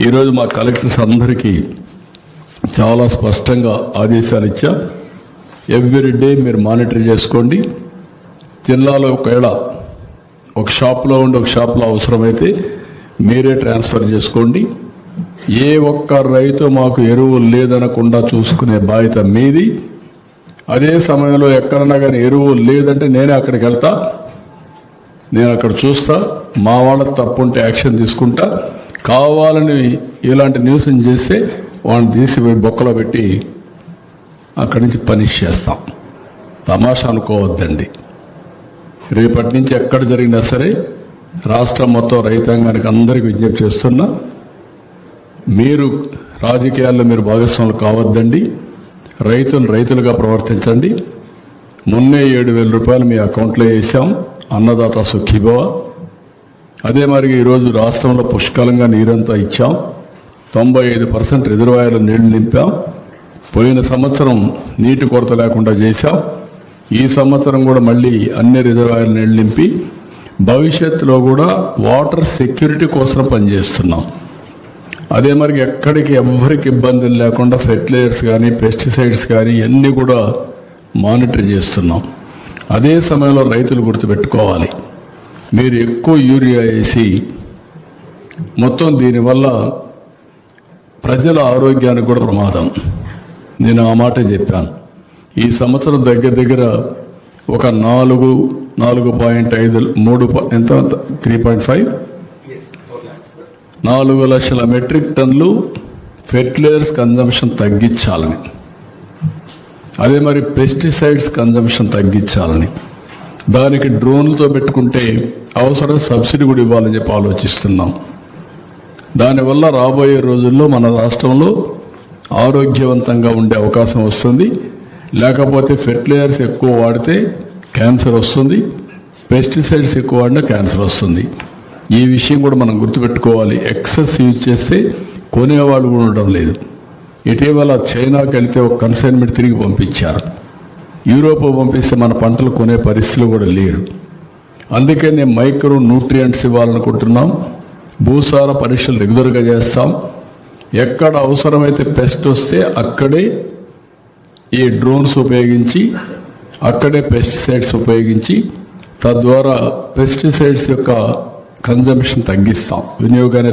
ఈరోజు మా కలెక్టర్స్ అందరికీ చాలా స్పష్టంగా ఆదేశాలు ఇచ్చా. ఎవ్రీ డే మీరు మానిటర్ చేసుకోండి. జిల్లాలో ఒకవేళ ఒక షాప్లో ఉండి ఒక షాప్లో అవసరమైతే మీరే ట్రాన్స్ఫర్ చేసుకోండి. ఏ ఒక్క రైతు మాకు ఎరువులు లేదనకుండా చూసుకునే బాధ్యత మీది. అదే సమయంలో ఎక్కడన్నా కానీ ఎరువులు లేదంటే నేనే అక్కడికి వెళ్తా, నేను అక్కడ చూస్తా, మా వాళ్ళ తప్పుంటే యాక్షన్ తీసుకుంటా. కావాలని ఇలాంటి న్యూస్ చేస్తే వాళ్ళని తీసి బొక్కలో పెట్టి అక్కడి నుంచి పనిష్ చేస్తాం. తమాషా అనుకోవద్దండి. రేపటి నుంచి ఎక్కడ జరిగినా సరే రాష్ట్రం మొత్తం రైతాంగానికి అందరికీ విజ్ఞప్తి చేస్తున్నా, మీరు రాజకీయాల్లో మీరు భాగస్వాములు కావద్దండి. రైతులుగా ప్రవర్తించండి. మొన్నే 7,000 రూపాయలు మీ అకౌంట్లో వేసాం, అన్నదాత సుఖీభవ. అదే మరి ఈరోజు రాష్ట్రంలో పుష్కలంగా నీరంతా ఇచ్చాం. 95% రిజర్వాయర్లు నీళ్లు నింపాం. పోయిన సంవత్సరం నీటి కొరత లేకుండా చేశాం. ఈ సంవత్సరం కూడా మళ్ళీ అన్ని రిజర్వాయర్లు నీళ్లు నింపి భవిష్యత్తులో కూడా వాటర్ సెక్యూరిటీ కోసం పనిచేస్తున్నాం. అదే మరి ఎక్కడికి ఎవ్వరికి ఇబ్బందులు లేకుండా ఫెర్టిలైజర్స్ కానీ పెస్టిసైడ్స్ కానీ అన్నీ కూడా మానిటర్ చేస్తున్నాం. అదే సమయంలో రైతులు గుర్తుపెట్టుకోవాలి, మీరు ఎక్కువ యూరియా వేసి మొత్తం దీనివల్ల ప్రజల ఆరోగ్యానికి కూడా ప్రమాదం. నేను ఆ మాట చెప్పాను. ఈ సంవత్సరం దగ్గర ఒక 4.5 ఎంత 3.5 4 లక్షల మెట్రిక్ టన్నులు ఫెర్టిలైజర్స్ కన్జంప్షన్ తగ్గించాలని, అదే మరి పెస్టిసైడ్స్ కన్జంప్షన్ తగ్గించాలని, దానికి డ్రోన్లతో పెట్టుకుంటే అవసరం సబ్సిడీ కూడా ఇవ్వాలని చెప్పి ఆలోచిస్తున్నాం. దానివల్ల రాబోయే రోజుల్లో మన రాష్ట్రంలో ఆరోగ్యవంతంగా ఉండే అవకాశం వస్తుంది. లేకపోతే ఫెర్టిలైజర్స్ ఎక్కువ వాడితే క్యాన్సర్ వస్తుంది, పెస్టిసైడ్స్ ఎక్కువ వాడినా క్యాన్సర్ వస్తుంది. ఈ విషయం కూడా మనం గుర్తుపెట్టుకోవాలి. ఎక్సెస్ యూజ్ చేస్తే కొనేవాళ్ళు కూడా ఉండడం లేదు. ఇటీవల చైనాకి వెళ్తే ఒక కన్సైన్మెంట్ తిరిగి పంపించారు. యూరోప్ పంపిస్తే మన పంటలు కొనే పరిస్థితులు కూడా లేరు. అందుకే నేను మైక్రో న్యూట్రియంట్స్ ఇవ్వాలనుకుంటున్నాం. భూసార పరీక్షలు రెగ్యులర్గా చేస్తాం. ఎక్కడ అవసరమైతే పెస్ట్ వస్తే అక్కడే ఈ డ్రోన్స్ ఉపయోగించి, అక్కడే పెస్టిసైడ్స్ ఉపయోగించి, తద్వారా పెస్టిసైడ్స్ యొక్క కన్జంప్షన్ తగ్గిస్తాం, వినియోగాన్ని